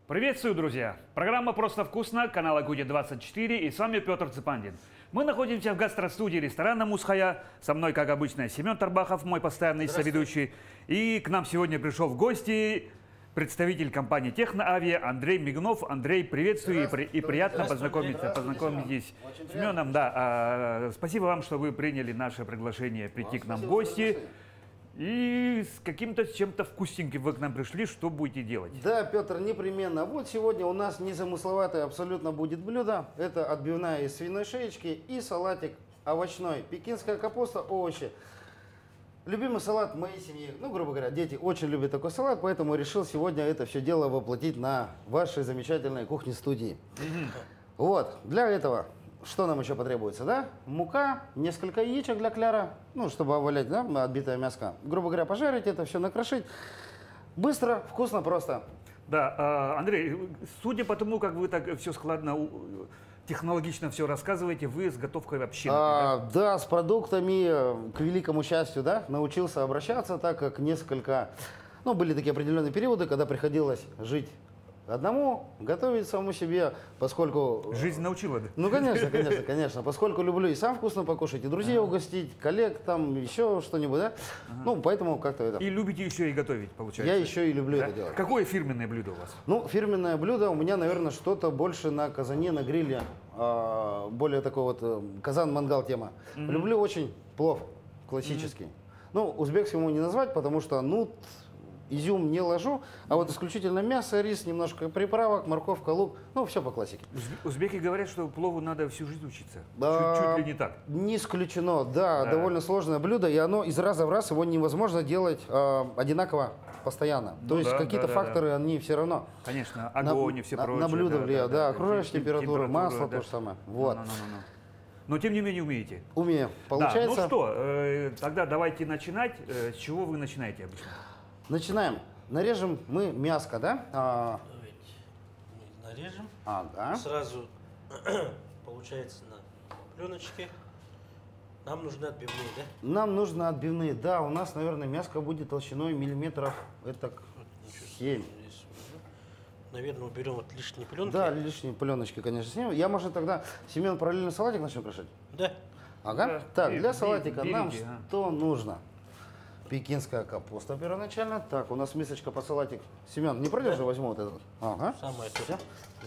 Приветствую, друзья! Программа «Просто вкусно», канал Агуди-24, и с вами Петр Цыпандин. Мы находимся в гастростудии ресторана «Мусхая». Со мной, как обычно, Семен Тарбахов, мой постоянный соведущий. И к нам сегодня пришел в гости представитель компании «Техноавиа» Андрей Мигунов. Андрей, приветствую и приятно познакомитесь с Семеном. Да, спасибо вам, что вы приняли наше приглашение прийти к нам в гости. И с каким-то чем-то вкусненьким вы к нам пришли, что будете делать? Да, Петр, непременно. Вот сегодня у нас незамысловатое абсолютно будет блюдо. Это отбивная из свиной шеечки и салатик овощной. Пекинская капуста, овощи. Любимый салат моей семьи. Ну, грубо говоря, дети очень любят такой салат, поэтому решил сегодня это все дело воплотить на вашей замечательной кухне-студии. Вот, для этого... Что нам еще потребуется, да? Мука, несколько яичек для кляра, ну, чтобы овалять, да, отбитое мяско. Грубо говоря, пожарить это все, накрошить. Быстро, вкусно, просто. Да, Андрей, судя по тому, как вы так все складно, технологично все рассказываете, вы с готовкой вообще... Да, с продуктами, к великому счастью, да, научился обращаться, так как несколько... Ну, были такие определенные периоды, когда приходилось жить одному, готовить самому себе, поскольку... Жизнь научила, да? Ну, конечно. Поскольку люблю и сам вкусно покушать, и друзей угостить, коллег, там, еще что-нибудь, да? Ну, поэтому как-то это... И любите еще и готовить, получается? Я еще и люблю это делать. Какое фирменное блюдо у вас? Ну, фирменное блюдо у меня, наверное, что-то больше на казане, на гриле. Более такой вот казан-мангал тема. Люблю очень плов классический. Ну, узбекским его не назвать, потому что, ну... Изюм не ложу, а вот исключительно мясо, рис, немножко приправок, морковка, лук, ну, все по классике. Узбеки говорят, что плову надо всю жизнь учиться. Чуть ли не так. Не исключено, да, довольно сложное блюдо, и оно из раза в раз, его невозможно делать одинаково постоянно. То есть какие-то факторы, они все равно. Конечно, огонь и все прочее. На блюдо влияют, да, окружающая температура, масло, то же самое. Вот. Но тем не менее умеете. Умею, получается. Да, ну что, тогда давайте начинать. С чего вы начинаете обычно? Начинаем. Нарежем мы мяско, да? Давайте мы нарежем. Ага. Сразу получается на пленочке. Нам нужны отбивные, да? Нам нужно отбивные, да. У нас, наверное, мяско будет толщиной миллиметров, это 7. Наверное, уберем вот лишние пленки. Да, лишние пленочки, конечно, снимем. Я, может, тогда, Семен, параллельно салатик начнем крошить? Да. Ага. Да, Так, для салатика нам берите, что нужно? Пекинская капуста первоначально. Так, у нас мисочка под салатик. Семен, не пройдешь же, возьму вот этот. Ага. Самое то. Всё.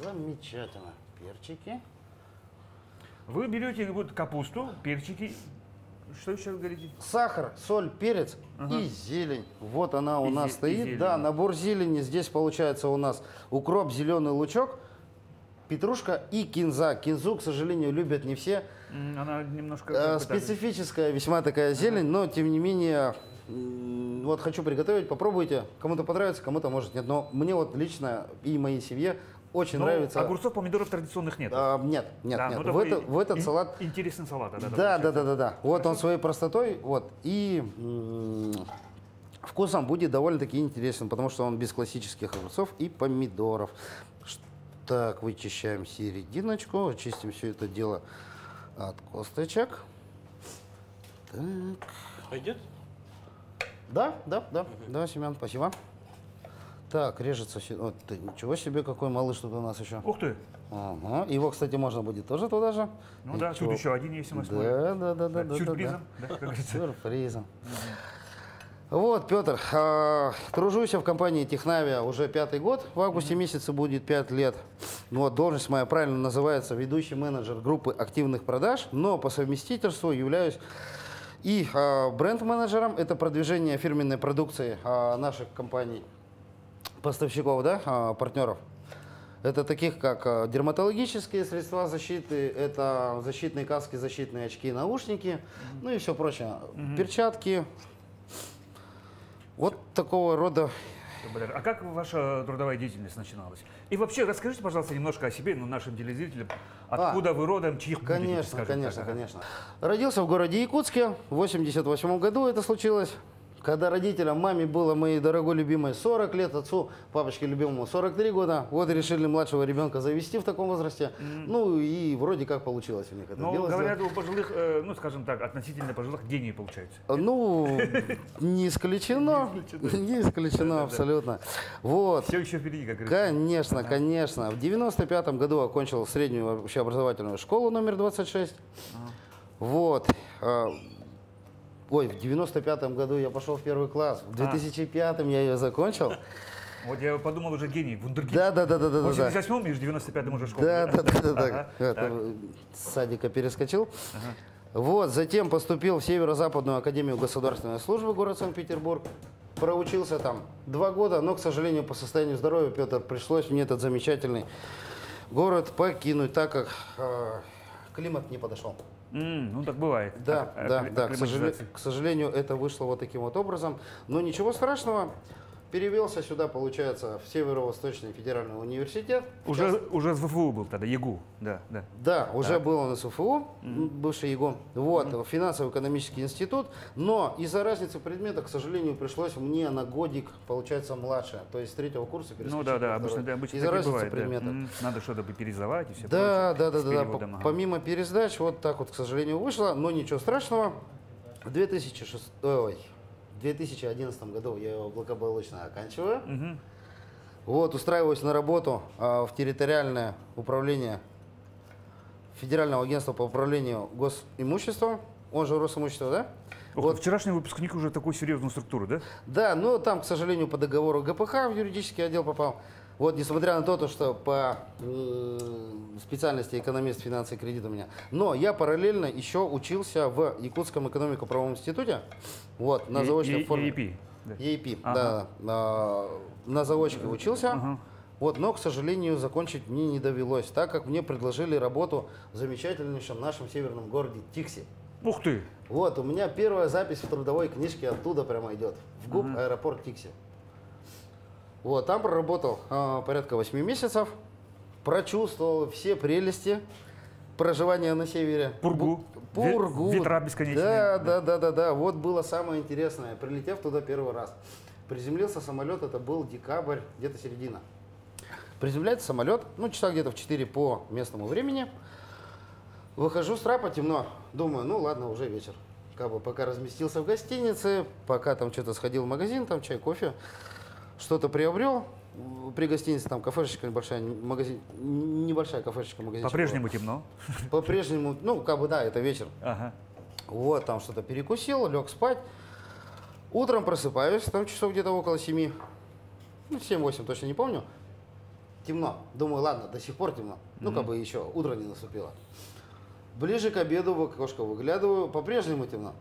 Замечательно. Перчики. Вы берете вот капусту, перчики. Что еще вы говорите? Сахар, соль, перец и зелень. Вот она у нас стоит. зелень. Да, набор зелени. Здесь получается у нас укроп, зеленый лучок, петрушка и кинза. Кинзу, к сожалению, любят не все. Она немножко... Специфическая весьма такая зелень, но тем не менее... Вот хочу приготовить, попробуйте. Кому-то понравится, кому-то может нет. Но мне вот лично и моей семье очень нравится. Огурцов, помидоров традиционных нет? Нет. Да, нет. Ну, в этот салат... Интересный салат. Да. Вот он своей простотой. Вот. И вкусом будет довольно-таки интересен, потому что он без классических огурцов и помидоров. Так, вычищаем серединочку, очистим все это дело от косточек. Так. Пойдет? Да, Семен, спасибо. Так, режется все. Вот, ничего себе, какой малыш тут у нас еще. Ух ты! Ага. Его, кстати, можно будет тоже туда же. Ну да, тут еще один есть, мы смотрим. Да. Сюрпризом, да, как говорится. Сюрпризом. Вот, Петр, тружусь в компании «Техноавиа» уже 5-й год. В августе месяце будет 5 лет. Вот, должность моя правильно называется ведущий менеджер группы активных продаж, но по совместительству являюсь и бренд-менеджером. Это продвижение фирменной продукции наших компаний, поставщиков, да, партнеров. Это таких, как дерматологические средства защиты, это защитные каски, защитные очки, наушники, ну и все прочее. Перчатки. Вот такого рода. А как ваша трудовая деятельность начиналась? И вообще, расскажите, пожалуйста, немножко о себе, нашим телезрителям. Откуда вы родом, чьих будете, Конечно. Родился в городе Якутске. В 88 году это случилось. Когда родителям, маме было, моей дорогой любимой, 40 лет, отцу, папочке любимому 43 года, вот решили младшего ребенка завести в таком возрасте. Ну и вроде как получилось у них это Ну, дело говорят, сделать. у пожилых, ну, скажем так, относительно пожилых гении получается. Ну, не исключено, не исключено абсолютно. Вот. Все еще впереди, как говорится. Конечно, конечно. В 95-м году окончил среднюю общеобразовательную школу номер 26. Вот. Ой, в 95-м году я пошел в первый класс. В 2005-м я ее закончил. Вот я подумал, уже гений, вундеркинд. Да. В 88-м и в 95-м уже школа. Да. Ага, Это, так. с садика перескочил. Вот, затем поступил в Северо-Западную академию государственной службы, город Санкт-Петербург. Проучился там 2 года, но, к сожалению, по состоянию здоровья, Петр, пришлось мне этот замечательный город покинуть, так как климат не подошел. Ну, так бывает. Да. Акклиматизация. К сожалению, это вышло вот таким вот образом. Но ничего страшного. Перевелся сюда, получается, в Северо-Восточный федеральный университет. Уже с ВФУ был тогда, ЕГУ. Да. Да, уже был он из УФУ, бывший ЕГУ. Вот, финансово-экономический институт. Но из-за разницы предметов, к сожалению, пришлось мне на годик, получается, младше. То есть с 3-го курса перескочить. Ну да, на второй. обычно Из-за так и разницы бывает. Да. предметов. Надо что-то пересдавать и все Да. прочее. С переводом, ага. Помимо пересдач, вот так вот, к сожалению, вышло, но ничего страшного. В 2011 году я его благополучно оканчиваю. Вот, устраиваюсь на работу в территориальное управление Федерального агентства по управлению госимуществом, он же Росимущество, да? Вот вчерашний выпускник уже такой серьезную структуру, да? Да, но там, к сожалению, по договору ГПХ в юридический отдел попал. Вот, несмотря на то, что по специальности экономист, финансы и кредит у меня. Но я параллельно еще учился в Якутском экономико-правовом институте. Вот, на заочной форме. EAP. Да. EAP, Ага. да. На заочке учился. Ага. Вот, но, к сожалению, закончить мне не довелось, так как мне предложили работу в замечательнейшем нашем северном городе Тикси. Ух ты! Вот, у меня первая запись в трудовой книжке оттуда прямо идет. В ГУП аэропорт Тикси. Вот, там проработал порядка 8 месяцев. Прочувствовал все прелести проживания на севере. Пургу. Пургу. Ветра бесконечные. Да. Вот было самое интересное. Прилетев туда первый раз. Приземлился самолет, это был декабрь, где-то середина. Приземляется самолет, ну, часа где-то в 4 по местному времени. Выхожу с трапа, темно. Думаю, ну ладно, уже вечер. Как бы пока разместился в гостинице, пока там что-то сходил в магазин, там чай, кофе, что-то приобрел. При гостинице там кафешечка небольшая, магазин, небольшая кафешечка, магазин. По-прежнему темно. По-прежнему, ну, как бы да, это вечер. Ага. Вот, там что-то перекусил, лег спать. Утром просыпаюсь, там часов где-то около 7. Ну, 7-8, точно не помню. Темно. Думаю, ладно, до сих пор темно. Ну, как бы еще утро не наступило. Ближе к обеду в окошко выглядываю, по-прежнему темно.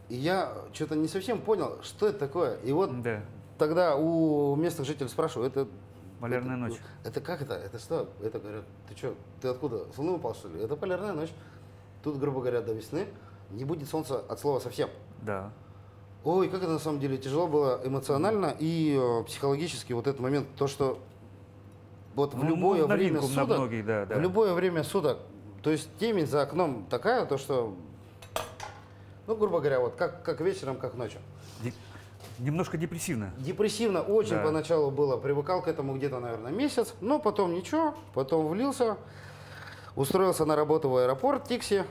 И я что-то не совсем понял, что это такое. И вот Да. тогда у местных жителей спрашиваю, это... Полярная ночь. Это как это? Это что? Это говорят, ты что, ты откуда? С Луны упал, что ли? Это полярная ночь. Тут, грубо говоря, до весны не будет солнца от слова совсем. Да. Ой, как это на самом деле тяжело было эмоционально и психологически вот этот момент, то, что вот в любое в время новинку на суток, многих, да. в любое время суток, то есть темень за окном такая, то что, ну, грубо говоря, вот как вечером, как ночью. Немножко депрессивно. Депрессивно очень Да. поначалу было, привыкал к этому где-то, наверное, месяц, но потом ничего, потом влился, устроился на работу в аэропорт Тикси.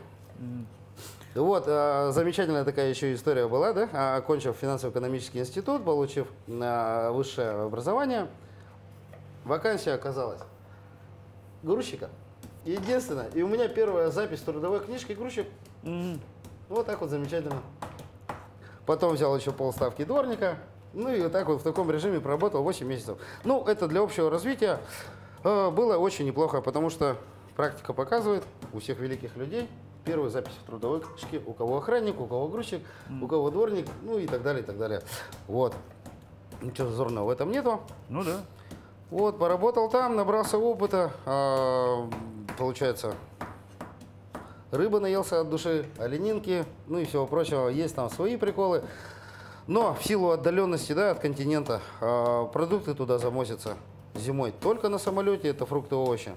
Вот, замечательная такая еще история была, да, окончив финансово-экономический институт, получив высшее образование, вакансия оказалась грузчика. Единственное, и у меня первая запись в трудовой книжке грузчик. Вот так вот замечательно. Потом взял еще полставки дворника, ну и вот так вот в таком режиме проработал 8 месяцев. Ну, это для общего развития было очень неплохо, потому что практика показывает у всех великих людей, первую запись в трудовой книжке, у кого охранник, у кого грузчик, у кого дворник, ну и так далее, и так далее. Вот. Ничего зазорного в этом нету. Ну да. Вот, поработал там, набрался опыта, получается, рыба наелся от души, оленинки, ну и всего прочего. Есть там свои приколы. Но в силу отдаленности, да, от континента, продукты туда замозятся зимой только на самолете, это фрукты, овощи.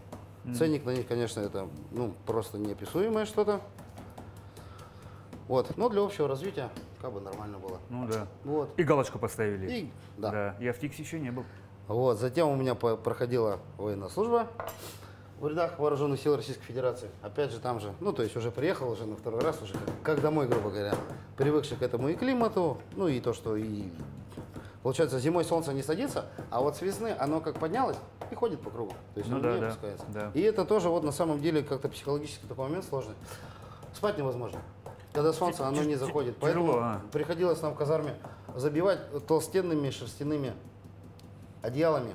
Ценник на них, конечно, это просто неописуемое что-то. Вот. Но для общего развития как бы нормально было. Ну да. Вот. И галочку поставили. И, да. Я в ТИКСе еще не был. Вот. Затем у меня проходила военная служба в рядах Вооруженных сил Российской Федерации. Опять же там же, ну то есть уже приехал уже на второй раз, уже как домой, грубо говоря. Привыкший к этому и климату, ну и то, что и... Получается, зимой солнце не садится, а вот с весны оно как поднялось и ходит по кругу. То есть Ну оно да, не да, опускается. да. И это тоже вот на самом деле как-то психологически такой момент сложный. Спать невозможно. Когда солнце, оно не заходит. Тяжело, Поэтому приходилось нам в казарме забивать толстенными шерстяными одеялами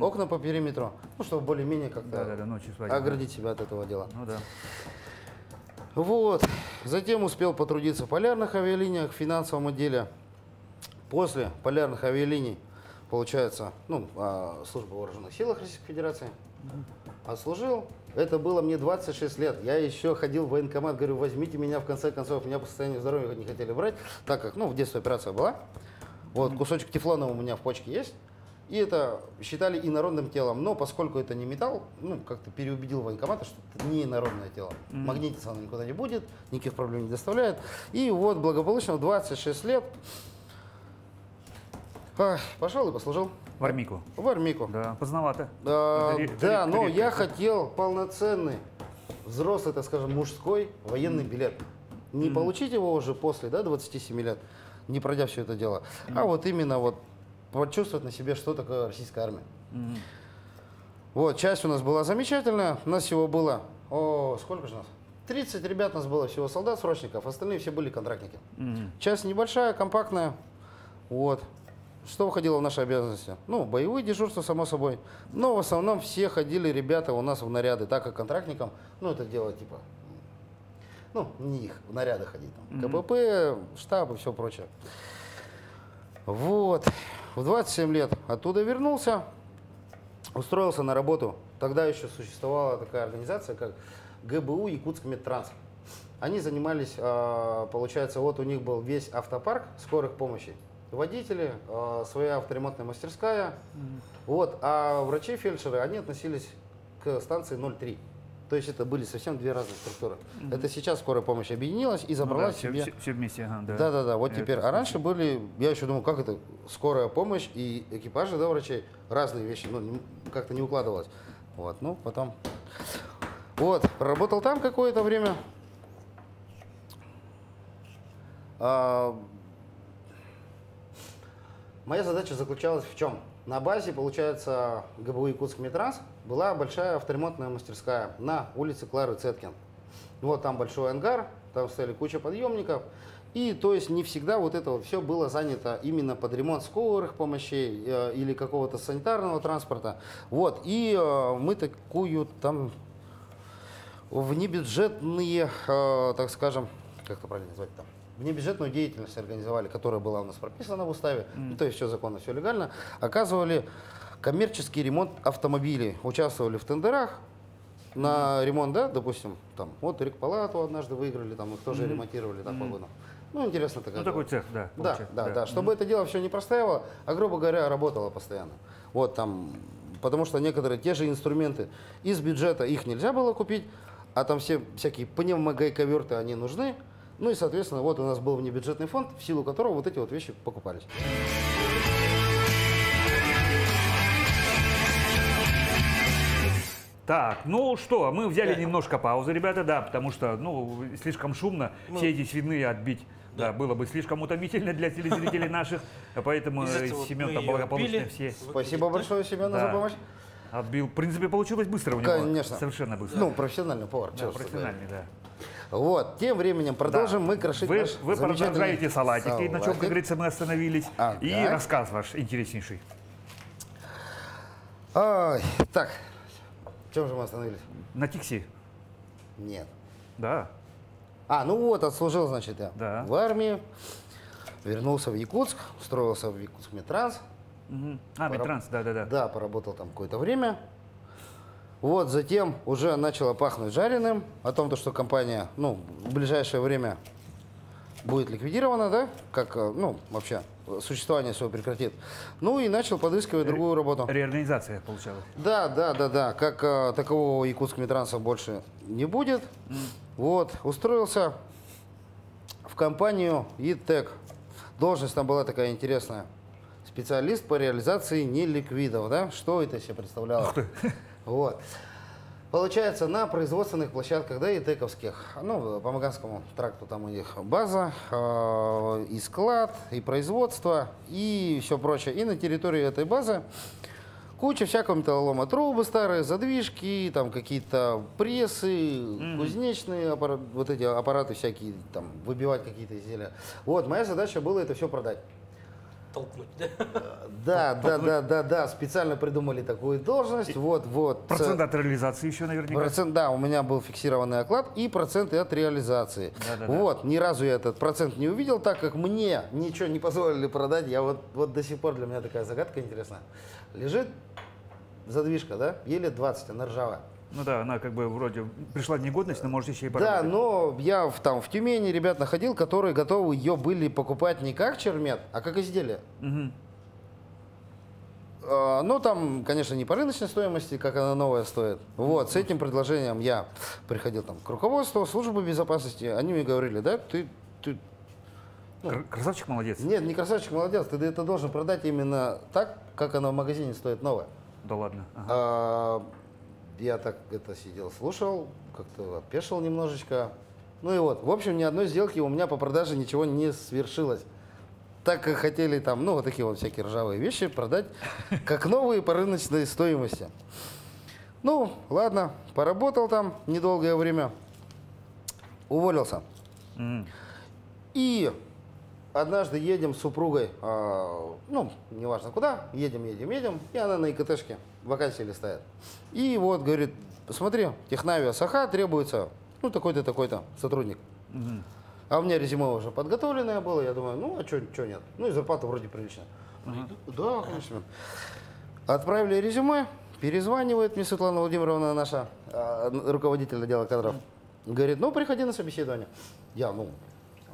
окна по периметру, ну, чтобы более-менее как-то Да, ночью спать. оградить себя от этого дела. Ну да. Вот. Затем успел потрудиться в полярных авиалиниях, в финансовом отделе. После полярных авиалиний, получается, ну, служба в Вооруженных силах Российской Федерации. Отслужил. Это было мне 26 лет. Я еще ходил в военкомат, говорю, возьмите меня в конце концов. Меня по состоянию здоровья не хотели брать, так как, ну, в детстве операция была. Вот, кусочек тефлона у меня в почке есть. И это считали инородным телом. Но поскольку это не металл, ну, как-то переубедил военкомата, что это не инородное тело. Магнититься оно никуда не будет, никаких проблем не доставляет. И вот благополучно в 26 лет пошел и послужил. В армейку. В армейку. Да, поздновато. Да, но редко. я хотел полноценный, взрослый, так скажем, мужской военный билет. Не получить его уже после, да, 27 лет, не пройдя все это дело, а вот именно вот почувствовать на себе, что такое российская армия. Вот, часть у нас была замечательная, у нас всего было, сколько же нас? 30 ребят у нас было всего солдат-срочников, остальные все были контрактники. Часть небольшая, компактная, вот. Что входило в наши обязанности? Ну, боевые дежурства, само собой. Но в основном все ходили ребята у нас в наряды, так как контрактникам, ну, это дело типа, ну, не их, в наряды ходить. Там. КПП, штаб и все прочее. Вот. В 27 лет оттуда вернулся, устроился на работу. Тогда еще существовала такая организация, как ГБУ Якутскмедтранс. Они занимались, получается, вот у них был весь автопарк скорых помощи. Водители, своя авторемонтная мастерская, вот, а врачи-фельдшеры, они относились к станции 03. То есть это были совсем две разные структуры. Это сейчас скорая помощь объединилась и забрала себе... Все вместе, ага, да. Да, вот теперь. А раньше были, я еще думал, как это, скорая помощь и экипажи, да, врачей, разные вещи, ну, как-то не укладывалось. Вот, ну, потом... Вот, проработал там какое-то время. Моя задача заключалась в чем? На базе, получается, ГБУ Якутскмедтранс была большая авторемонтная мастерская на улице Клары Цеткин. Вот там большой ангар, там стояли куча подъемников. И то есть не всегда вот это вот все было занято именно под ремонт скорых помощей или какого-то санитарного транспорта. Вот, и мы такую там внебюджетные, так скажем, как это правильно назвать там? Внебюджетную деятельность организовали, которая была у нас прописана в уставе, ну, то есть все законно, все легально, оказывали коммерческий ремонт автомобилей, участвовали в тендерах на ремонт, да, допустим, там, вот Рекпалату однажды выиграли, там, их тоже ремонтировали, так, погода. Ну, интересно такая. Ну, такой цех, да. Да, чтобы это дело все не простаивало, а, грубо говоря, работало постоянно. Вот там, потому что некоторые те же инструменты из бюджета, их нельзя было купить, а там все всякие пневмогайковерты, они нужны. Ну и, соответственно, вот у нас был внебюджетный фонд, в силу которого вот эти вот вещи покупались. Так, ну что, мы взяли немножко паузы, ребята, да, потому что, ну, слишком шумно, все эти свиные отбить. Да, было бы слишком утомительно для телезрителей наших, поэтому Семен там благополучно все. Спасибо большое, Семен, за помощь. Отбил. В принципе, получилось быстро у него. Конечно. Совершенно быстро. Ну, профессиональный повар. Да, профессиональный, да. Вот, тем временем продолжим мы крошить наш Вы продолжаете салатики, на чем, как салатик. говорится, мы остановились. Ага. И рассказ ваш интереснейший. Ой, так, в чем же мы остановились? На ТИКСе? Нет. Да. Ну вот, отслужил, значит, я Да. в армии, вернулся в Якутск, устроился в Якутскмедтранс. Медтранс, да. Да, поработал там какое-то время. Вот, затем уже начало пахнуть жареным, о том, что компания, ну, в ближайшее время будет ликвидирована, да, как, ну, вообще, существование свое прекратит. Ну и начал подыскивать другую работу. Реорганизация получалась. Да, как такового Якутскмедтранса больше не будет. Вот, устроился в компанию ИТЭК. Должность там была такая интересная. Специалист по реализации неликвидов. Да? Что это себе представляло? Вот. Получается, на производственных площадках, да, ИТЭКовских, ну, по Маганскому тракту там у них база, и склад, и производство, и все прочее. И на территории этой базы куча всякого металлолома. Трубы старые, задвижки, там какие-то прессы, кузнечные аппараты, вот эти аппараты всякие, там, выбивать какие-то изделия. Вот, моя задача была это все продать. Толкнуть, да? Да, специально придумали такую должность. Вот. Процент от реализации еще наверняка. Процент, да, у меня был фиксированный оклад и проценты от реализации. Вот, ни разу я этот процент не увидел, так как мне ничего не позволили продать. Я вот до сих пор, для меня такая загадка интересная. Лежит задвижка, да, еле 20, она ржавая. Ну да, она как бы вроде пришла в негодность, но может еще и Да, поработать. но я там в Тюмени ребят находил, которые готовы ее были покупать не как чермет, а как изделие. Мгм. Ну, там, конечно, не по рыночной стоимости, как она новая стоит. Вот, с этим предложением я приходил там к руководству службы безопасности. Они мне говорили, да, ты Красавчик молодец. нет, не красавчик, молодец, ты это должен продать именно так, как она в магазине стоит новая. Да ладно. Ага. Я так это сидел, слушал, как-то опешил немножечко. Ну и вот, в общем, ни одной сделки у меня по продаже ничего не свершилось. Так как хотели там, ну, вот такие вот всякие ржавые вещи продать, как новые по рыночной стоимости. Ну, ладно, поработал там недолгое время, уволился. Мгм. И однажды едем с супругой, ну, неважно куда, едем, и она на ИКТшке вакансии листает. И вот, говорит, посмотри, Технавия Саха требуется, ну, такой-то, такой-то сотрудник. Мгм. А у меня резюме уже подготовленное было, я думаю, ну, а что нет? Ну, и зарплата вроде приличная. Да, конечно. Отправили резюме, перезванивает мне Светлана Владимировна, наша руководитель отдела кадров. Говорит, ну, приходи на собеседование. Я, ну,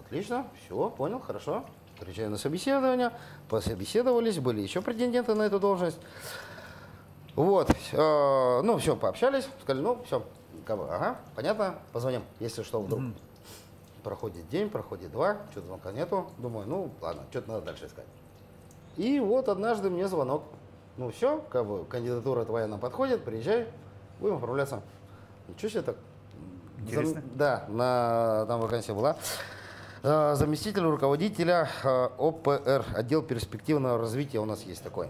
отлично, все, понял, хорошо. Приезжаю на собеседование, пособеседовались, были еще претенденты на эту должность. Вот, ну, все, пообщались, сказали, ну, все, как бы, ага, понятно, позвоним, если что, вдруг. Проходит день, проходит два, что-то звонка нету. Думаю, ну, ладно, что-то надо дальше искать. И вот однажды мне звонок. Ну, все, как бы, кандидатура твоя нам подходит, приезжай, будем отправляться. Ничего себе так. Интересно. Да, там вакансия была. Заместитель руководителя ОПР, отдел перспективного развития у нас есть такой.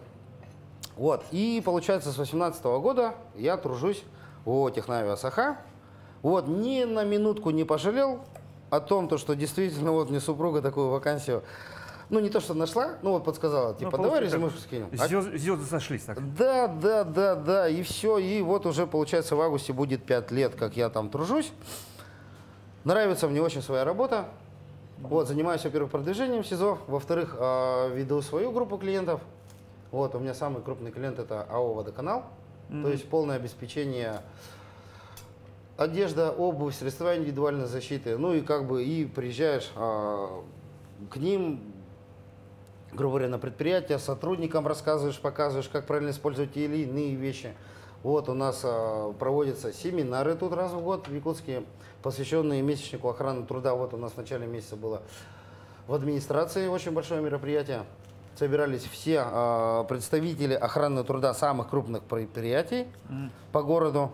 Вот, и получается с 2018 года я тружусь в Технавия Саха. Вот, ни на минутку не пожалел о том, то, что действительно вот мне супруга такую вакансию, ну не то, что нашла, ну вот подсказала, типа, давай резюмешку скинем. Звезды сошлись так. Да, и все, и вот уже, получается, в августе будет 5 лет, как я там тружусь. Нравится мне очень своя работа. Вот, занимаюсь, во-первых, продвижением СИЗО, во-вторых, веду свою группу клиентов. Вот, у меня самый крупный клиент — это АО «Водоканал», то есть полное обеспечение одежда, обувь, средства индивидуальной защиты. Ну и как бы и приезжаешь к ним, грубо говоря, на предприятие, сотрудникам рассказываешь, показываешь, как правильно использовать те или иные вещи. Вот у нас проводятся семинары тут раз в год в Якутске, посвященные месячнику охраны труда. Вот у нас в начале месяца было в администрации очень большое мероприятие. Собирались все представители охраны труда самых крупных предприятий по городу.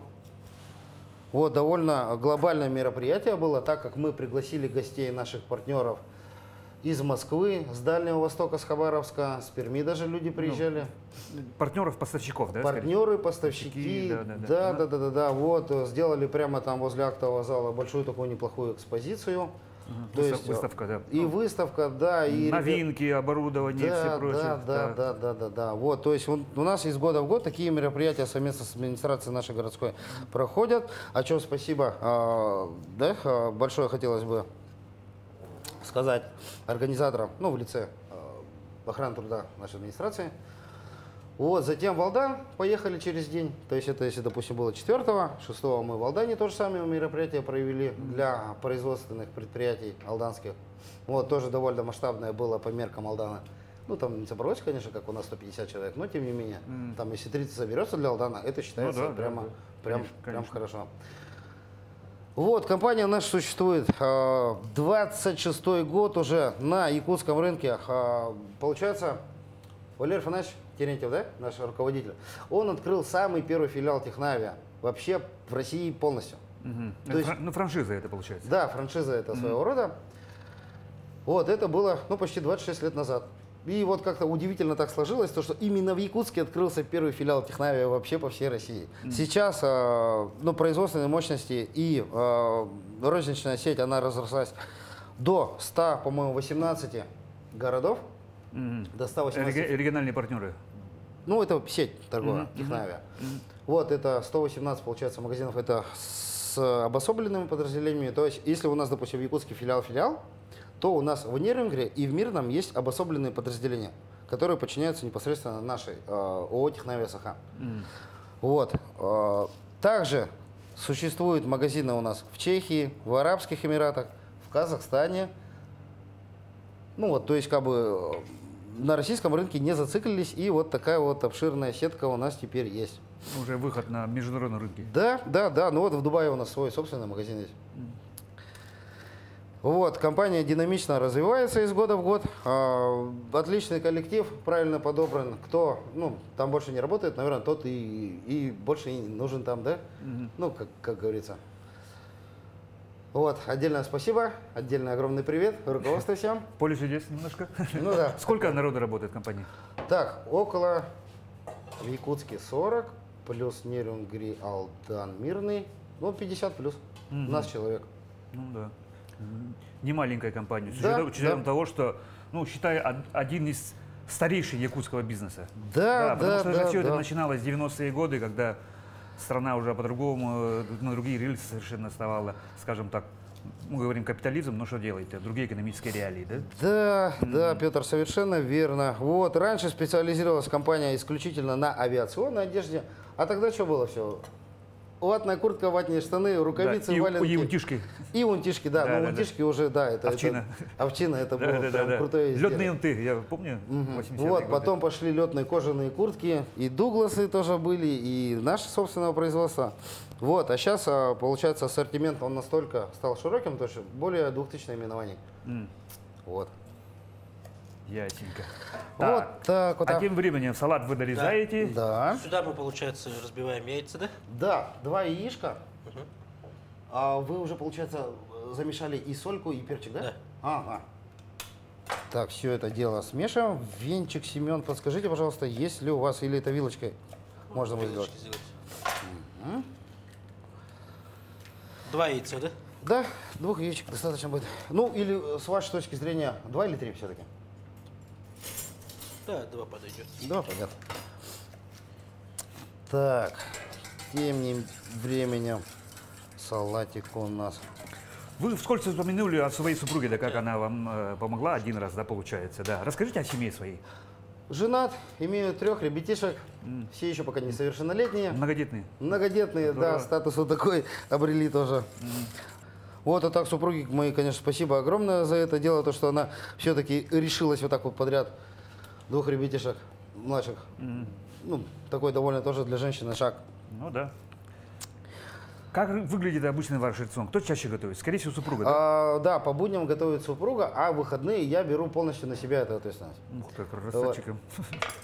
Вот довольно глобальное мероприятие было, так как мы пригласили гостей наших партнеров из Москвы, с Дальнего Востока, с Хабаровска, с Перми даже люди приезжали. Партнеров, поставщиков, да? скорее? Партнеры, поставщики, да. Вот сделали прямо там возле актового зала большую такую неплохую экспозицию. То есть Выставка, да. И выставка, да, и Новинки, оборудование и все прочее. да. Вот, то есть у нас из года в год такие мероприятия совместно с администрацией нашей городской проходят. О чем спасибо, большое хотелось бы сказать организаторам, ну, в лице охраны труда нашей администрации. Вот, затем в Алдан поехали через день. То есть это, если, допустим, было 4-го, 6-го мы в Алдане то же самое мероприятие провели для производственных предприятий алданских. Вот, тоже довольно масштабное было по меркам Алдана. Ну, там не собралось, конечно, как у нас 150 человек, но тем не менее, там если 30 соберется для Алдана, это считается прям Конечно. хорошо. Вот, компания наша существует 26-й год уже на якутском рынке. Получается, Валерий Фанасьевич Терентьев, да, наш руководитель, он открыл самый первый филиал Технавия вообще в России полностью. То есть, ну, франшиза это получается. Да, франшиза это своего рода. Вот, это было, ну, почти 26 лет назад. И вот как-то удивительно так сложилось, то, что именно в Якутске открылся первый филиал Технавия вообще по всей России. Сейчас, ну, производственные мощности и розничная сеть, она разрослась до 100, по-моему, 18 городов, до 118. Региональные партнеры. Ну, это сеть торговая, Технавия. Вот, это 118, получается, магазинов, это с обособленными подразделениями. То есть, если у нас, допустим, в Якутске филиал, то у нас в Нерюнгре и в Мирном есть обособленные подразделения, которые подчиняются непосредственно нашей ООО «Технавия СХ». Вот. Также существуют магазины у нас в Чехии, в Арабских Эмиратах, в Казахстане. Ну вот, то есть как бы на российском рынке не зациклились, и вот такая вот обширная сетка у нас теперь есть. Уже выход на международные рынки. Да, да, да. Ну вот в Дубае у нас свой собственный магазин есть. Вот, компания динамично развивается из года в год. Отличный коллектив, правильно подобран. Кто, ну, там больше не работает, наверное, тот и больше не нужен там, да? Ну, как говорится. Вот, отдельное спасибо, отдельный огромный привет, руководству всем. Поле чудес немножко. Ну да. Сколько народу работает в компании? Так, около в Якутске 40, плюс Нерюнгри, Алдан, Мирный, ну 50 плюс. У нас человек. Ну да. Не маленькая компания. С Да, учетом да. того, что, ну, считай, один из старейших якутского бизнеса. Да, потому что да, все это да. начиналось в 90-е годы, когда страна уже по-другому, на другие рельсы совершенно вставала, скажем так, мы говорим капитализм, но что делаете, другие экономические реалии, да? Да, да, Петр, совершенно верно. Вот, раньше специализировалась компания исключительно на авиационной одежде, а тогда что было все? Ватная куртка, ватные штаны, рукавицы, Да, и валенки. унтишки. И унтишки, да. Да, но да, унтишки уже, да. Это, Овчина. Овчина, это Да, было да, прям да, да. крутое изделие. Летные унты, я помню, 80-е Вот, годы. потом пошли летные кожаные куртки, и Дугласы тоже были, и наше собственное производство. Вот, а сейчас, получается, ассортимент, он настолько стал широким, то что более 2000 наименований. Вот. Ясненько. Вот так вот. А тем временем салат вы дорезаете. Да. Сюда мы, получается, разбиваем яйца, да? Да, 2 яичка. А вы уже, получается, замешали и сольку, и перчик, да? Да. Ага. Так, все это дело смешиваем. Венчик, Семен, подскажите, пожалуйста, есть ли у вас, или это вилочкой можно будет сделать? Вилочки сделать. 2 яйца, да? Да, 2 яичек достаточно будет. Ну, или с вашей точки зрения, 2 или 3 все-таки? Да, 2 подойдет. 2, понятно. Так, тем временем салатик у нас. Вы вскользь упомянули о своей супруге, да, как она вам помогла один раз, да, получается, да. Расскажите о семье своей. Женат, имею 3 ребятишек, все еще пока несовершеннолетние. Многодетные. Многодетные, Здорово. да, статус вот такой обрели тоже. Вот, а так, супруги мои, конечно, спасибо огромное за это дело, то, что она все-таки решилась вот так вот подряд 2 ребятишек младших. Ну, такой довольно тоже для женщины шаг. Ну да. Как выглядит обычный ваш рацион? Кто чаще готовит? Скорее всего, супруга, да? Да, по будням готовит супруга, а в выходные я беру полностью на себя эту ответственность. Ух, как красавчиком.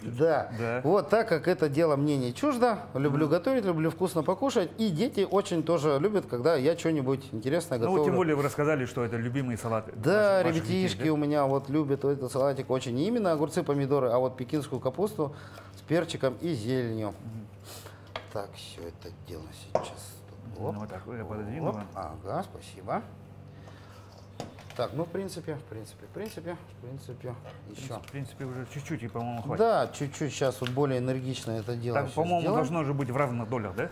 Да. Да. Вот так как это дело мне не чуждо, люблю готовить, люблю вкусно покушать, и дети очень тоже любят, когда я что-нибудь интересное Ну, готовлю. тем более вы рассказали, что это любимые салаты. Да, ваших детей, ребятишки у меня вот любят этот салатик очень. Не именно огурцы, помидоры, а вот пекинскую капусту с перчиком и зеленью. Так, все это дело сейчас. Ну, вот так, я пододвину Оп. вам. Ага, спасибо. Так, ну, в принципе, еще. В принципе, уже чуть-чуть, и, по-моему, хватит. Да, чуть-чуть сейчас вот более энергично это дело. Так, всё по-моему, сделаем. должно же быть в равных долях, да?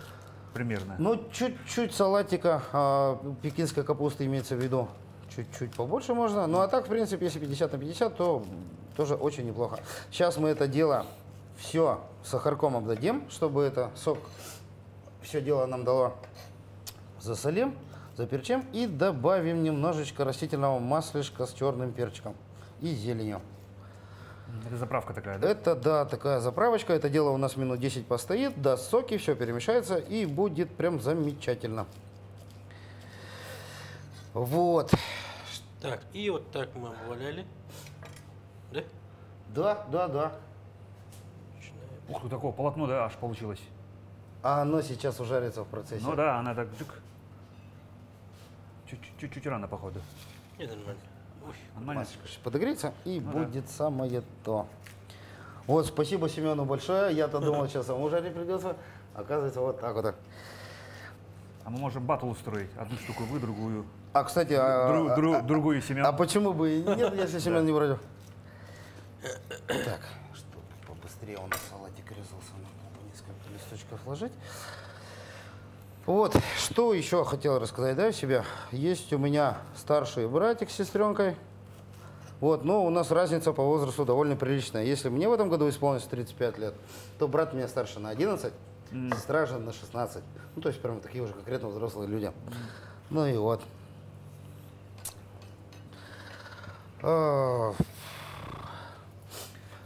Примерно. Ну, чуть-чуть салатика, пекинской капусты имеется в виду. Чуть-чуть побольше можно. Ну, а так, в принципе, если 50 на 50, то тоже очень неплохо. Сейчас мы это дело все сахарком обдадим, чтобы это сок, все дело нам дало. Засолим, заперчим и добавим немножечко растительного маслишка с черным перчиком и зеленью. Это заправка такая, да? Это, да, такая заправочка. Это дело у нас минут 10 постоит, даст соки, все перемешается и будет прям замечательно. Вот. Так, и вот так мы обваляли. Да? Да, да, да. Начинаем. Ух ты, такое полотно, да, аж получилось. А оно сейчас ужарится в процессе. Ну да, она так джик. Чуть-чуть рано, походу. Не, нормально. Ой, Нормально? Масочка сейчас подогреется, и Ну да. будет самое то. Вот, спасибо Семену большое. Я-то думал, сейчас самому жарить придется. Оказывается, вот так вот. А мы можем батл устроить. Одну штуку вы, другую. А, кстати, Другую Семен. а почему бы и нет, если Семен не против? Так, чтобы побыстрее у нас салатик резался, надо несколько листочков ложить. Вот, что еще хотел рассказать, да, себе. Есть у меня старший братик с сестренкой. Вот, но у нас разница по возрасту довольно приличная. Если мне в этом году исполнится 35 лет, то брат меня старше на 11, сестра же на 16. Ну, то есть прям такие уже конкретно взрослые люди. Ну и вот.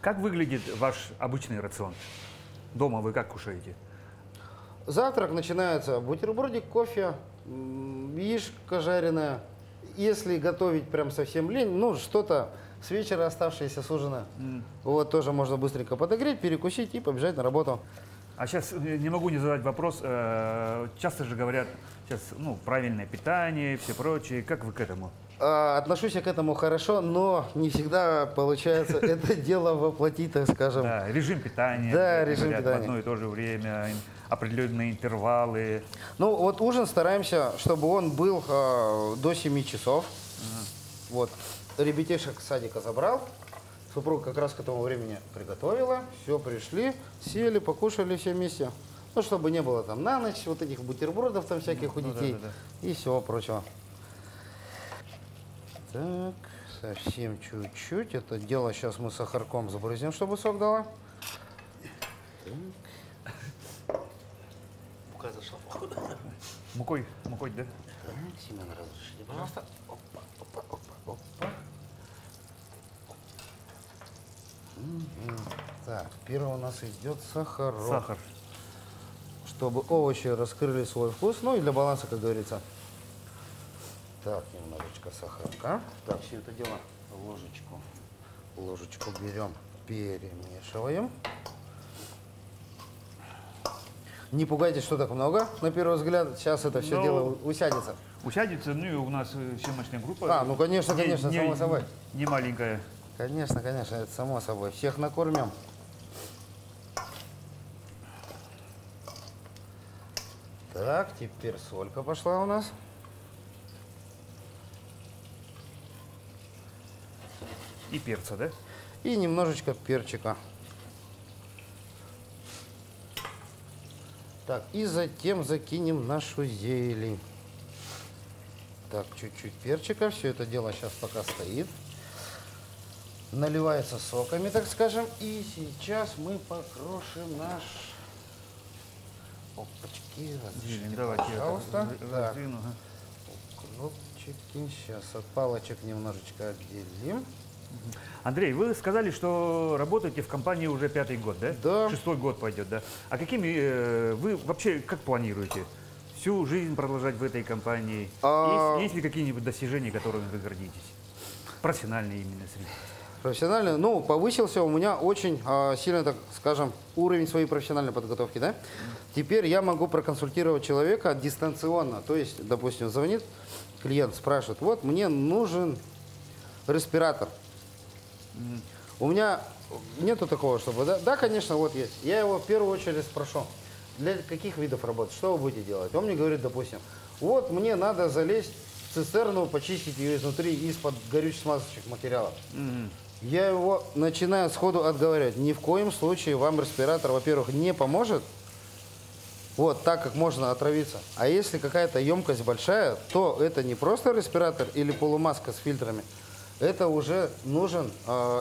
Как выглядит ваш обычный рацион? Дома вы как кушаете? Завтрак начинается бутербродик, кофе, яичко жареное. Если готовить прям совсем лень, ну что-то с вечера оставшееся с ужина. Вот тоже можно быстренько подогреть, перекусить и побежать на работу. А сейчас не могу не задать вопрос. Часто же говорят, сейчас, ну, правильное питание, все прочее. Как вы к этому? Отношусь я к этому хорошо, но не всегда получается это дело воплотить, так скажем. Да, режим питания. Да, говорят, режим в питания. одно и то же время, определенные интервалы. Ну вот ужин стараемся, чтобы он был до 7 часов. Вот. Ребятишек с садика забрал. Супруга как раз к этому времени приготовила. Все, пришли, сели, покушали все вместе. Ну, чтобы не было там на ночь вот этих бутербродов там всяких у детей и всего прочего. Так, совсем чуть-чуть. Это дело сейчас мы сахарком забрызем, чтобы сок дала. мука зашла, походу. Мукой, да? Так, Семен, разрешите, пожалуйста. Опа, опа, опа, опа. Так, первый у нас идет сахарок. Сахар. Чтобы овощи раскрыли свой вкус. Ну и для баланса, как говорится. Так, немножечко сахарка. Так, все это дело ложечку берем, перемешиваем. Не пугайтесь, что так много, на первый взгляд. Сейчас это все Ну, дело усядется. Усядется, ну и у нас съемочная группа. Ну конечно, конечно, само собой. Не маленькая. Конечно, конечно, это само собой. Всех накормим. Так, теперь солька пошла у нас. И перца, да? И немножечко перчика. Так, и затем закинем нашу зелень. Так, чуть-чуть перчика. Все это дело сейчас пока стоит. Наливается соками, так скажем. И сейчас мы покрошим наш... Опачки, Зелень, разрешите, давайте я пожалуйста. так Так, раздвину, ага. укропчики. Сейчас от палочек немножечко отделим. Андрей, вы сказали, что работаете в компании уже 5-й год, да? Да. 6-й год пойдет, да? А какими вы вообще как планируете? Всю жизнь продолжать в этой компании? Есть ли какие-нибудь достижения, которыми вы гордитесь? Профессиональные именно среди. Профессионально, ну, повысился у меня очень сильно, так скажем, уровень своей профессиональной подготовки, да? Теперь я могу проконсультировать человека дистанционно. То есть, допустим, звонит клиент, спрашивает, вот мне нужен респиратор. У меня нету такого, чтобы, да, конечно, вот есть. Я его в первую очередь спрошу, для каких видов работы, что вы будете делать? Он мне говорит, допустим, вот мне надо залезть в цистерну, почистить ее изнутри из-под горюче-смазочных материалов. Я его начинаю сходу отговаривать. Ни в коем случае вам респиратор, во-первых, не поможет, вот, так как можно отравиться. А если какая-то емкость большая, то это не просто респиратор или полумаска с фильтрами. Это уже нужен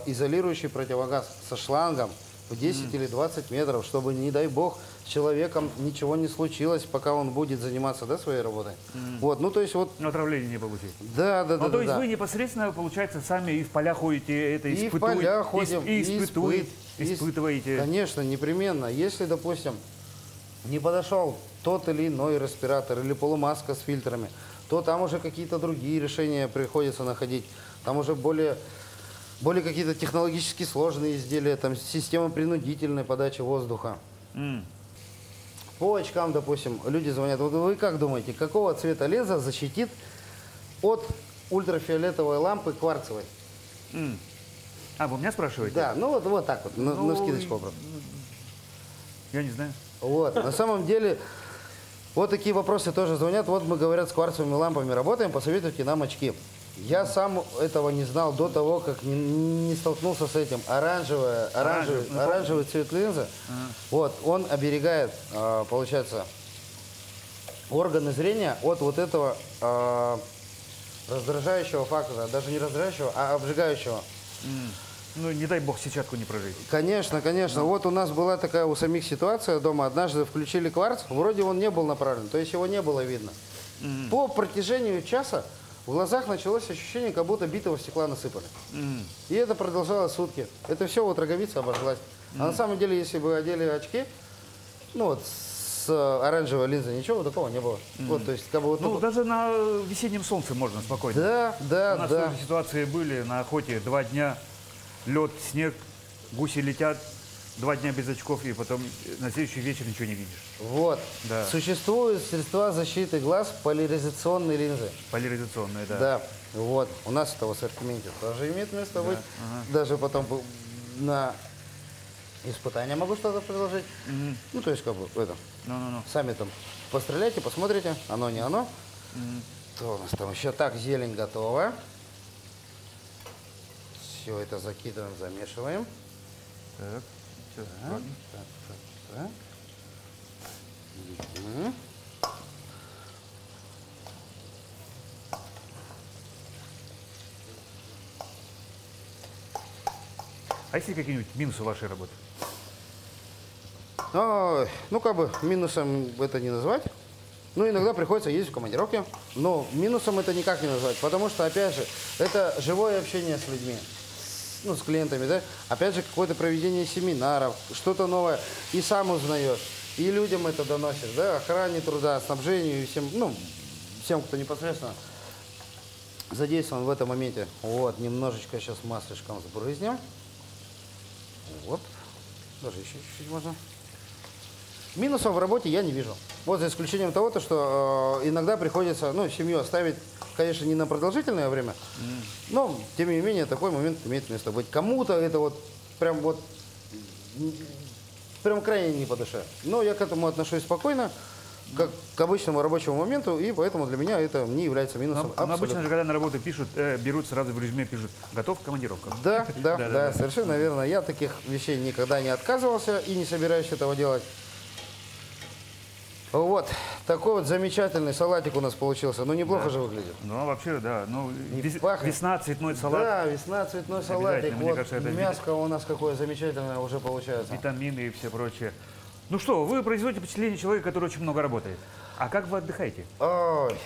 изолирующий противогаз со шлангом в 10 или 20 метров, чтобы, не дай бог, с человеком ничего не случилось, пока он будет заниматься, да, своей работой. Вот, ну то есть вот... Ну, отравление не получить. Да. Ну, то есть вы непосредственно, получается, сами и в поля ходите, это И в поля ходим, испытываете. Конечно, непременно. Если, допустим, не подошел тот или иной респиратор или полумаска с фильтрами, то там уже какие-то другие решения приходится находить. Там уже более какие-то технологически сложные изделия, там система принудительной подачи воздуха. По очкам, допустим, люди звонят. Вот вы как думаете, какого цвета линза защитит от ультрафиолетовой лампы кварцевой? А, вы меня спрашиваете? Да, ну вот так вот, на Ну, скидочку вопрос. Я не знаю. Вот, на самом деле, вот такие вопросы тоже звонят. Вот мы, говорят, с кварцевыми лампами работаем, посоветуйте нам очки. Я сам этого не знал до того, как не столкнулся с этим. Оранжевый цвет линзы, вот, он оберегает, получается, органы зрения от вот этого раздражающего фактора. Даже не раздражающего, а обжигающего. Ну, не дай бог сетчатку не прожить. Конечно, конечно. Вот у нас была такая у самих ситуация дома. Однажды включили кварц, вроде он не был направлен, то есть его не было видно. По протяжению часа в глазах началось ощущение, как будто битого стекла насыпали. И это продолжалось сутки. Это все вот роговица обожглась. А на самом деле, если бы одели очки, ну вот с оранжевой линзой, ничего такого не было. Вот, то есть, как бы вот Ну, даже на весеннем солнце можно спокойно. Да, да, У нас да. тоже ситуации были на охоте. 2 дня лед, снег, гуси летят, 2 дня без очков, и потом на следующий вечер ничего не видишь. Вот. Да. Существуют средства защиты глаз поляризационной линзы. Поляризационные, да. Да, вот. У нас это в ассортименте тоже имеет место быть. Даже потом на испытания могу что-то предложить. Ну, то есть, как бы, это, Ну-ну-ну. сами там постреляйте, посмотрите, оно не оно. Что у нас там еще? Так, зелень готова. Все это закидываем, замешиваем. Так, сейчас, Так, ладно. так. Мгм. А есть ли какие-нибудь минусы вашей работы? Ой, ну, как бы, минусом это не назвать. Ну, иногда приходится ездить в командировки, но минусом это никак не назвать, потому что, опять же, это живое общение с людьми, ну, с клиентами, да. Опять же, какое-то проведение семинаров, что-то новое, и сам узнаешь, и людям это доносишь, да, охране труда, снабжению, и всем, ну, всем, кто непосредственно задействован в этом моменте. Вот, немножечко сейчас маслишком сбрызнем. Вот, даже еще чуть-чуть можно. Минусов в работе я не вижу. Вот за исключением того, что иногда приходится, ну, семью оставить, конечно, не на продолжительное время, но, тем не менее, такой момент имеет место быть. Кому-то это вот прям крайне не по душе. Но я к этому отношусь спокойно, как к обычному рабочему моменту, и поэтому для меня это не является минусом. Но обычно абсолютно. же, когда на работу пишут, берут сразу в резюме, пишут, готов к командировкам. Да, Да-да-да. совершенно верно. Я от таких вещей никогда не отказывался и не собираюсь этого делать. Вот, такой вот замечательный салатик у нас получился. Ну, неплохо же выглядит. Ну, вообще, да. Ну, пахнет. весна, цветной салат, Да, весна, цветной салатик. Обязательно, мне Вот, кажется, это мяско у нас какое замечательное уже получается. витамины и все прочее. Ну что, вы производите впечатление человека, который очень много работает. А как вы отдыхаете? Ой,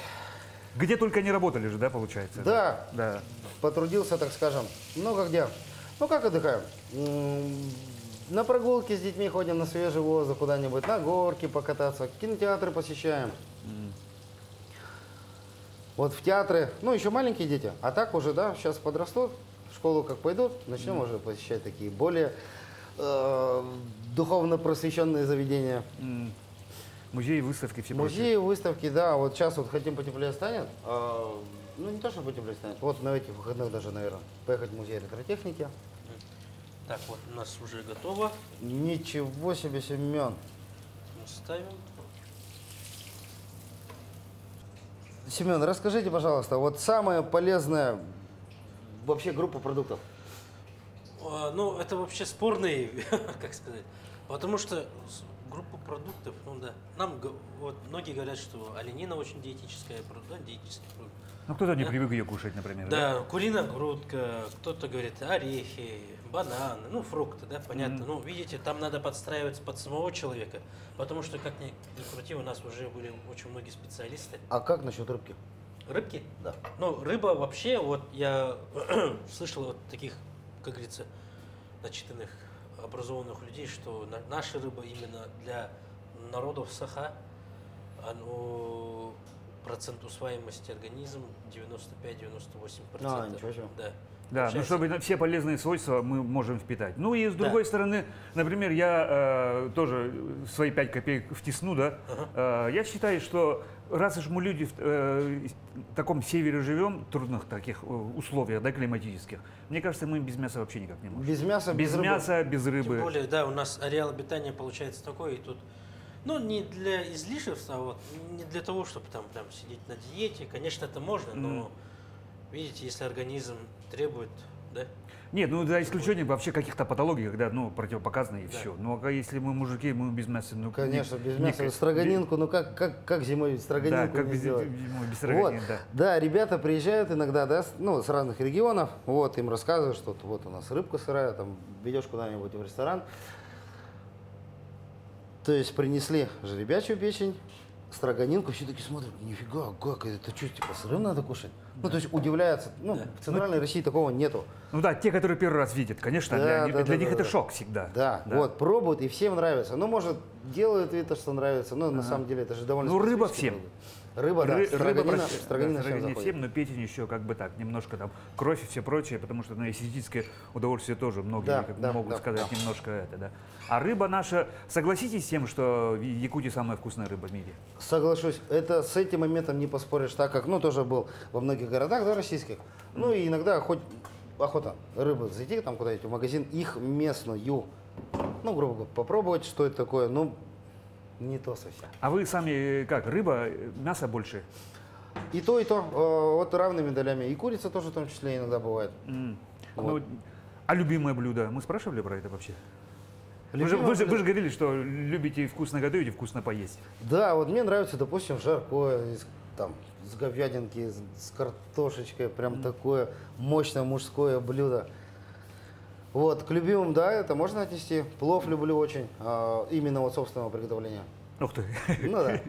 Где только не работали же, да, получается? да, Да. потрудился, так скажем. Много где. Ну, как отдыхаем? На прогулки с детьми ходим, на свежий воздух куда-нибудь, на горки покататься, кинотеатры посещаем. Вот в театры, ну, еще маленькие дети, а так уже, да, сейчас подрастут, в школу как пойдут, начнем уже посещать такие более духовно просвещенные заведения. Музеи, выставки, все прочее. Музеи, выставки, да, вот сейчас вот хотим потеплее станет. Ну, не то, что потеплее станет, вот на этих выходных даже, наверное, поехать в музей электротехники. Так, вот у нас уже готово. Ничего себе, Семен. Мы ставим. Семен, расскажите, пожалуйста, вот самая полезная вообще группа продуктов. Ну, это вообще спорный, как сказать. Потому что группа продуктов, ну да. Вот многие говорят, что оленина очень диетическая, да, диетический продукт. Ну, кто-то не Да. привык ее кушать, например. Да, куриная грудка, кто-то говорит орехи, бананы, ну, фрукты, да, понятно. Ну, видите, там надо подстраиваться под самого человека, потому что, как ни крути, у нас уже были очень многие специалисты. А как насчет рыбки? Рыбки? Да. Ну, рыба вообще, вот я слышал от таких, как говорится, начитанных, образованных людей, что наша рыба именно для народов Саха, оно процент усваиваемости организма 95-98%. Ничего себе. Да. Да, ну Получается, чтобы все полезные свойства мы можем впитать. Ну и с другой стороны, например, я тоже свои 5 копеек втисну, да. Я считаю, что раз уж мы люди в таком севере живем, трудных таких условиях, да, климатических, мне кажется, мы без мяса вообще никак не можем. Без мяса, Без рыбы. мяса, без Тем рыбы. более, да, у нас ареал обитания получается такой, и тут, ну, не для излишеств, а вот не для того, чтобы там прям сидеть на диете. Конечно, это можно, но видите, если организм требует, да. Нет, ну за исключением вообще каких-то патологий, когда, ну, противопоказаны и Да. все. Ну, а если мы мужики, мы без мяса, ну, Конечно, без не- мяса. Строганинку, ну как зимой Да, строганинку как не без, сделать? без Вот, строганин, да. да, ребята приезжают иногда, да, ну, с разных регионов, вот, им рассказывают, что вот у нас рыбка сырая, там, ведешь куда-нибудь в ресторан. То есть принесли жеребячую печень, строганинку, все таки смотрят, нифига, как это что, типа сырым надо кушать? Ну, то есть удивляются, ну, в Центральной России такого нету. Ну да, те, которые первый раз видят, конечно, Да, для, да, для да, них да, это да. шок всегда. Да, вот, пробуют, и всем нравится. Ну, может, делают вид, что нравится, но на самом деле это же довольно Ну, рыба специфический всем. продукт. Рыба, да, строганина всем строганина заходит. всем, но печень еще как бы так, немножко там кровь и все прочее, потому что на эстетическое удовольствие тоже многие Да, как да, могут да, сказать да. немножко это, да. А рыба наша, согласитесь с тем, что в Якутии самая вкусная рыба в мире? Соглашусь, это с этим моментом не поспоришь, так как, ну, тоже был во многих городах, да, российских. Ну, и иногда хоть охота рыбы зайти там куда-нибудь в магазин, их местную, ну, грубо говоря, попробовать, что это такое, ну, не то совсем. А вы сами как, рыба, мясо больше? И то, вот равными долями. И курица тоже в том числе иногда бывает. Вот. Ну, а любимое блюдо? Мы спрашивали про это вообще? Любимое Вы же блюдо? говорили, что любите вкусно готовить и вкусно поесть. Да, вот мне нравится, допустим, жаркое, там, с говядинки, с картошечкой, прям такое мощное мужское блюдо. Вот, к любимым, да, это можно отнести. Плов люблю очень, именно вот собственного приготовления. Ух ты. Ну да.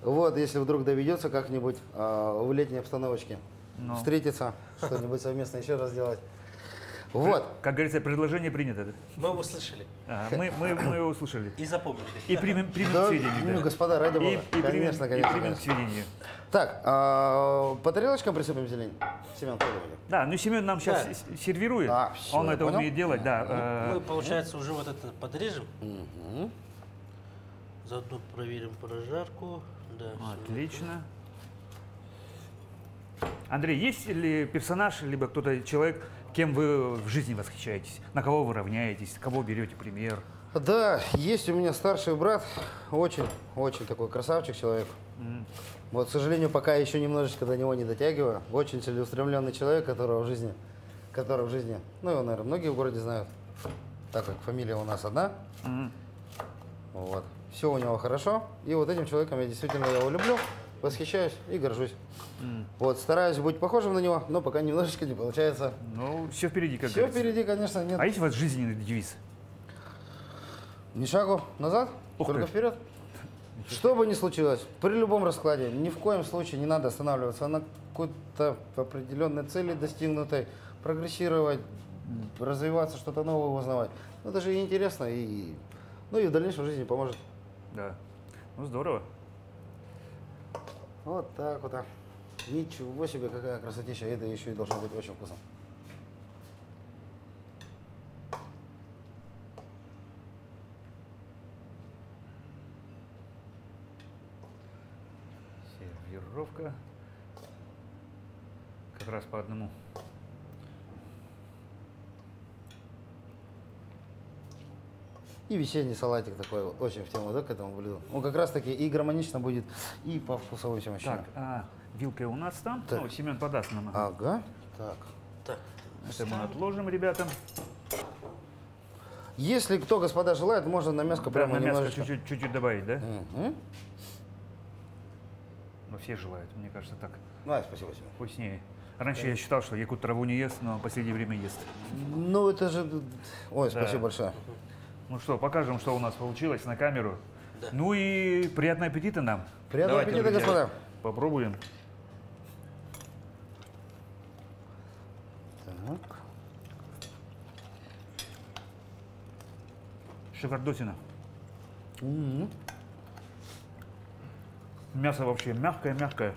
Вот, если вдруг доведется как-нибудь в летней обстановочке Ну. встретиться, что-нибудь совместно еще раз сделать. Вот. Как говорится, предложение принято. Мы его слышали Мы его услышали. и запомнили. И примем Да, к сведению. ну, да. господа, ради бога. И Конечно, конечно, примем к конечно. сведению. Так, по тарелочкам присыпем зелень. Семен, пробуйте. Да, ну Семен нам сейчас Да. сервирует. А, всё, Он я это понял. умеет делать, да. Мы, получается, уже вот это подрежем. Заодно проверим прожарку. Да, всё. Отлично. Андрей, есть ли персонаж, либо кто-то человек, кем вы в жизни восхищаетесь? На кого вы равняетесь? Кого берете пример? Да, есть у меня старший брат, очень такой красавчик человек. Вот, к сожалению, пока еще немножечко до него не дотягиваю. Очень целеустремленный человек, который в жизни, ну, его, наверное, многие в городе знают, так как фамилия у нас одна. Вот. Все у него хорошо. И вот этим человеком я действительно его люблю, восхищаюсь и горжусь. Вот, стараюсь быть похожим на него, но пока немножечко не получается. Ну, все впереди, как Все говорится. впереди, конечно, нет. А есть у вас жизненный девиз? Ни шагу назад, Ух только ты. вперед. Что бы ни случилось, при любом раскладе, ни в коем случае не надо останавливаться на какой-то определенной цели достигнутой, прогрессировать, развиваться, что-то новое узнавать. Ну, это же и интересно, ну и в дальнейшей жизни поможет. Да. Ну, здорово. Вот так вот. Ничего себе, какая красотища. Это еще и должно быть очень вкусно. Сервировка. Как раз по одному. И весенний салатик такой вот, очень в тему, да, к этому блюду. Он как раз таки и гармонично будет, и по вкусовым всем ощущениям. Так, вилка у нас там. Так. Ну, Семен подаст нам. Ага. Так. Так, Это мы отложим, ребята. Если кто, господа, желает, можно на мяско Да, прямо на мяско немножечко. чуть-чуть добавить, да? Мгм. Ну, все желают, мне кажется, так Ай, спасибо тебе. вкуснее. Раньше я считал, что якут траву не ест, но в последнее время ест. Ну, это же... Ой, спасибо большое. Ну что, покажем, что у нас получилось на камеру. Да. Ну и приятного аппетита нам. Приятного Давайте, аппетита, друзья, господа. Попробуем. Так. Шикардосина. Мгм. Мясо вообще мягкое-мягкое.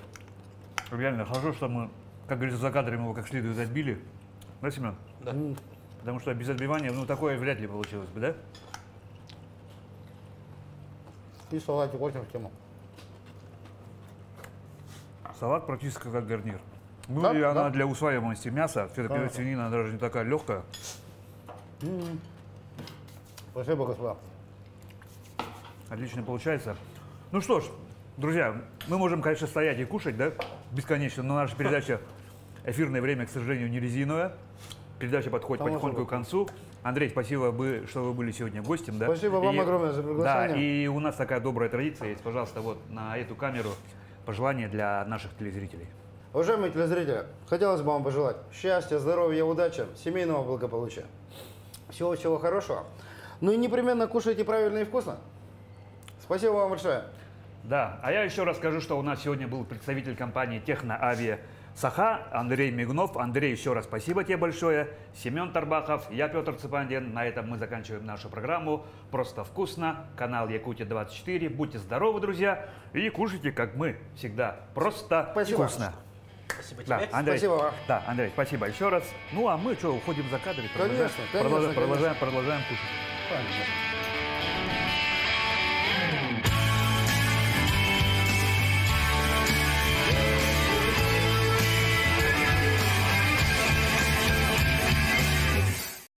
Реально хорошо, что мы, как говорится, за кадрами его как следует отбили. Да, Семен? Да. Потому что без отбивания, ну, такое вряд ли получилось бы, да? И салатик очень в тему. Салат практически как гарнир. Ну Да, и она да. для усваиваемости мяса. Все-таки Конечно. свинина она даже не такая легкая. Спасибо, господа. Отлично получается. Ну что ж, друзья, мы можем, конечно, стоять и кушать, да, бесконечно, но наша передача «Эфирное время», к сожалению, не резиновая. Передача подходит Само потихоньку собой. к концу. Андрей, спасибо, что вы были сегодня гостем. Да? Спасибо вам И- огромное за приглашение. Да, и у нас такая добрая традиция есть. Пожалуйста, вот на эту камеру пожелания для наших телезрителей. Уважаемые телезрители, хотелось бы вам пожелать счастья, здоровья, удачи, семейного благополучия. Всего-всего хорошего. Ну и непременно кушайте правильно и вкусно. Спасибо вам большое. Да, а я еще раз скажу, что у нас сегодня был представитель компании «Техноавиа Саха» Андрей Мигунов. Андрей, еще раз спасибо тебе большое. Семен Тарбахов, я Петр Цыпандин. На этом мы заканчиваем нашу программу. Просто вкусно. Канал Якутия-24. Будьте здоровы, друзья. И кушайте, как мы всегда. Просто Спасибо. вкусно. Спасибо Да, тебе. Андрей, Спасибо вам. Да, Андрей, спасибо еще раз. Ну а мы что, уходим за кадры? Конечно, конечно, конечно. Продолжаем кушать. Правильно.